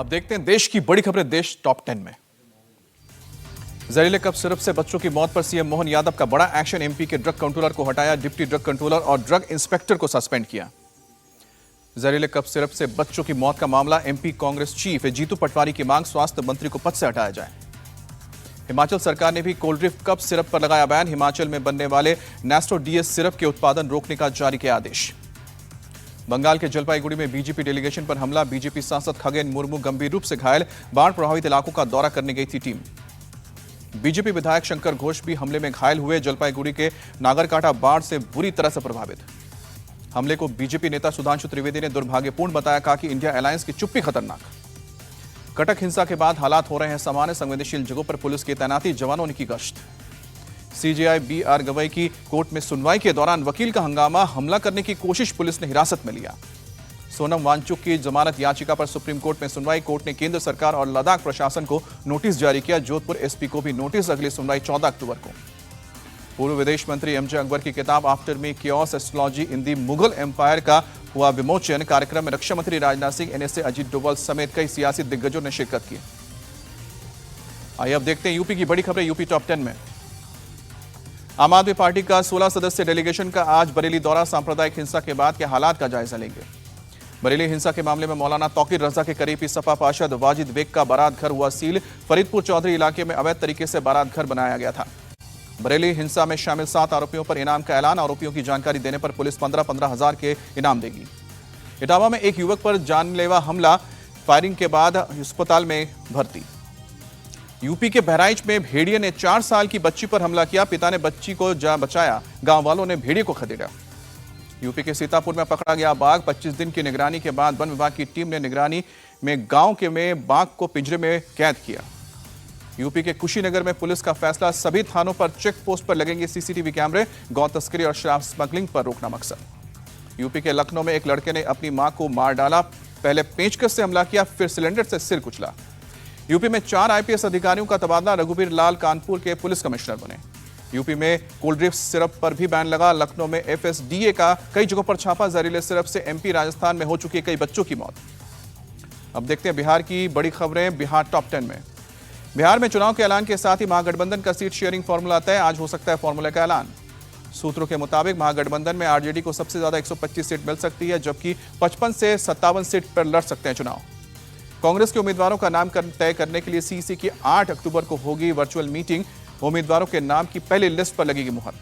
अब देखते हैं देश की बड़ी खबरें देश टॉप 10 में। जहरीले कफ सिरप से बच्चों की मौत पर सीएम मोहन यादव का बड़ा एक्शन। एमपी के ड्रग कंट्रोलर को हटाया, डिप्टी ड्रग कंट्रोलर और ड्रग इंस्पेक्टर को सस्पेंड किया। जहरीले कफ सिरप से बच्चों की मौत का मामला। एमपी कांग्रेस चीफ जीतू पटवारी की मांग, स्वास्थ्य मंत्री को पद से हटाया जाए। हिमाचल सरकार ने भी कोल्ड ड्रिंक कफ सिरप पर लगाया बैन। हिमाचल में बनने वाले नेस्टोडीएस सिरप के उत्पादन रोकने का जारी किया आदेश। बंगाल के जलपाईगुड़ी में बीजेपी डेलीगेशन पर हमला। बीजेपी सांसद खगेन मुर्मू गंभीर रूप से घायल। बाढ़ प्रभावित इलाकों का दौरा करने गई थी टीम। बीजेपी विधायक शंकर घोष भी हमले में घायल हुए। जलपाईगुड़ी के नागरकाटा बाढ़ से बुरी तरह से प्रभावित। हमले को बीजेपी नेता सुधांशु त्रिवेदी ने दुर्भाग्यपूर्ण बताया, कहा कि इंडिया अलायंस की चुप्पी खतरनाक। कटक हिंसा के बाद हालात हो रहे हैं सामान्य। संवेदनशील जगहों पर पुलिस की तैनाती, जवानों ने की गश्त। सीजेआई बीआर गवई की कोर्ट में सुनवाई के दौरान वकील का हंगामा, हमला करने की कोशिश, पुलिस ने हिरासत में लिया। सोनम वांगचुक की जमानत याचिका पर सुप्रीम कोर्ट में सुनवाई। कोर्ट ने केंद्र सरकार और लद्दाख प्रशासन को नोटिस जारी किया। जोधपुर एसपी को भी नोटिस। अगली सुनवाई 14 अक्टूबर को। पूर्व विदेश मंत्री एमजे अकबर की किताब आफ्टर मी कियोस एस्ट्रोलॉजी इन दी मुगल एम्पायर का हुआ विमोचन। कार्यक्रम में रक्षा मंत्री राजनाथ सिंह, एनएसए अजीत डोभाल समेत कई सियासी दिग्गजों ने शिरकत की। आइए अब देखते हैं यूपी की बड़ी खबरें यूपी टॉप 10 में। आम आदमी पार्टी का 16 सदस्यीय डेलीगेशन का आज बरेली दौरा। सांप्रदायिक हिंसा के बाद के हालात का जायजा लेंगे। बरेली हिंसा के मामले में मौलाना तौकीर रजा के करीबी सपा पार्षद वाजिद बेग का बारात घर हुआ सील। फरीदपुर चौधरी इलाके में अवैध तरीके से बारात घर बनाया गया था। बरेली हिंसा में शामिल 7 आरोपियों पर इनाम का ऐलान। आरोपियों की जानकारी देने पर पुलिस 15-15 हजार के इनाम देगी। इटावा में एक युवक पर जानलेवा हमला, फायरिंग के बाद अस्पताल में भर्ती। यूपी के बहराइच में भेड़िए ने 4 साल की बच्ची पर हमला किया। पिता ने बच्ची को बचाया, गांव वालों ने भेड़िए को खदेड़ा। यूपी के सीतापुर में पकड़ा गया बाघ। 25 दिन की निगरानी के बाद वन विभाग की टीम ने निगरानी में गांव के में बाघ को पिंजरे में कैद किया। यूपी के कुशीनगर में पुलिस का फैसला, सभी थानों पर चेक पोस्ट पर लगेंगे सीसीटीवी कैमरे। गौ तस्करी और शराब स्मगलिंग पर रोकना मकसद। यूपी के लखनऊ में एक लड़के ने अपनी मां को मार डाला। पहले पेंचकस से हमला किया, फिर सिलेंडर से सिर कुचला। यूपी में 4 आईपीएस अधिकारियों का तबादला। रघुवीर लाल कानपुर के पुलिस कमिश्नर बने। यूपी में कोल्ड ड्रिंक सिरप पर भी बैन लगा। लखनऊ में एफएसडीए का कई जगहों पर छापा। जहरीले सिरप से एमपी राजस्थान में हो चुकी कई बच्चों की मौत। अब देखते हैं बिहार की बड़ी खबरें बिहार टॉप 10 में। बिहार में चुनाव के ऐलान के साथ ही महागठबंधन का सीट शेयरिंग फॉर्मूला तय। आज हो सकता है फॉर्मूले का ऐलान। सूत्रों के मुताबिक महागठबंधन में आरजेडी को सबसे ज्यादा 125 सीट मिल सकती है, जबकि 55 से 57 सीट पर लड़ सकते हैं चुनाव। कांग्रेस के उम्मीदवारों का नाम तय करने के लिए सीईसी की 8 अक्टूबर को होगी वर्चुअल मीटिंग। उम्मीदवारों के नाम की पहली लिस्ट पर लगेगी मुहर।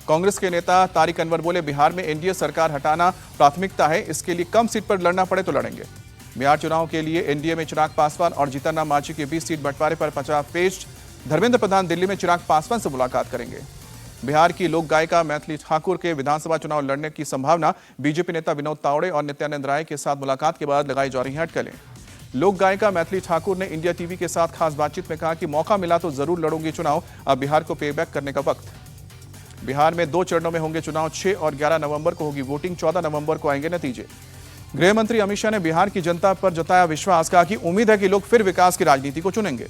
कांग्रेस के नेता तारिक अनवर बोले, बिहार में एनडीए सरकार हटाना प्राथमिकता है। इसके लिए कम सीट पर लड़ना पड़े तो लड़ेंगे। बिहार चुनाव के लिए एनडीए में चिराग पासवान और जीतन राम मांझी के बीच सीट बंटवारे पर 50 पेज। धर्मेंद्र प्रधान दिल्ली में चिराग पासवान से मुलाकात करेंगे। बिहार की लोक गायिका मैथिली ठाकुर के विधानसभा चुनाव लड़ने की संभावना। बीजेपी नेता विनोद तावड़े और नित्यानंद राय के साथ मुलाकात के बाद लगाई जा रही है अटकलें। लोक गायिका मैथिली ठाकुर ने इंडिया टीवी के साथ खास बातचीत में कहा कि मौका मिला तो जरूर लड़ूंगी चुनाव। अब बिहार को पेबैक करने का वक्त। बिहार में 2 चरणों में होंगे चुनाव। 6 और 11 नवंबर को होगी वोटिंग। 14 नवंबर को आएंगे नतीजे। गृह मंत्री अमित शाह ने बिहार की जनता पर जताया विश्वास। कहा कि उम्मीद है कि लोग फिर विकास की राजनीति को चुनेंगे।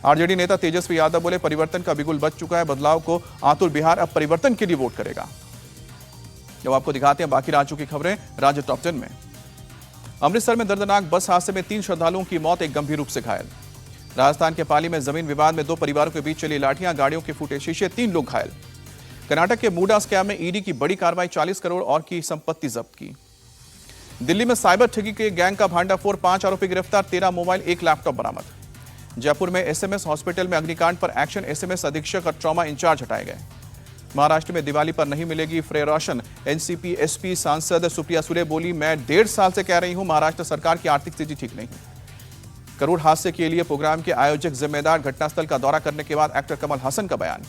आरजेडी नेता तेजस्वी यादव बोले, परिवर्तन का बिगुल बज चुका है। बदलाव को आतुर बिहार अब परिवर्तन के लिए वोट करेगा। जब आपको दिखाते हैं बाकी राज्यों की खबरें राज्य टॉप 10 में। अमृतसर में दर्दनाक बस हादसे में 3 श्रद्धालुओं की मौत, एक गंभीर रूप से घायल। राजस्थान के पाली में जमीन विवाद में 2 परिवारों के बीच चली लाठियां, गाड़ियों के फूटे शीशे, 3 लोग घायल। कर्नाटक के मूडा स्कैम में ईडी की बड़ी कार्रवाई, 40 करोड़ और की संपत्ति जब्त की। दिल्ली में साइबर ठगी के गैंग का भांडाफोड़, 5 आरोपी गिरफ्तार, 13 मोबाइल, 1 लैपटॉप बरामद। जयपुर में एसएमएस हॉस्पिटल में अग्निकांड पर एक्शन, एसएमएस अधीक्षक और ट्रॉमा इंचार्ज हटाए गए। महाराष्ट्र में दिवाली पर नहीं मिलेगी फ्री राशन। एनसीपी एसपी सांसद सुप्रिया सुले बोली, मैं 1.5 साल से कह रही हूं महाराष्ट्र सरकार की आर्थिक स्थिति ठीक नहीं। करोड़ हादसे के लिए प्रोग्राम के आयोजक जिम्मेदार, घटनास्थल का दौरा करने के बाद एक्टर कमल हसन का बयान।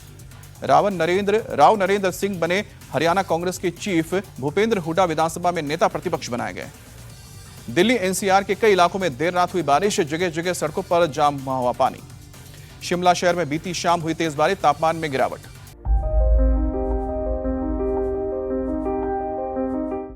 राव नरेंद्र सिंह बने हरियाणा कांग्रेस के चीफ। भूपेंद्र हुड्डा विधानसभा में नेता प्रतिपक्ष बनाए गए। दिल्ली एनसीआर के कई इलाकों में देर रात हुई बारिश, जगह जगह सड़कों पर जाम हुआ पानी। शिमला शहर में बीती शाम हुई तेज बारिश, तापमान में गिरावट।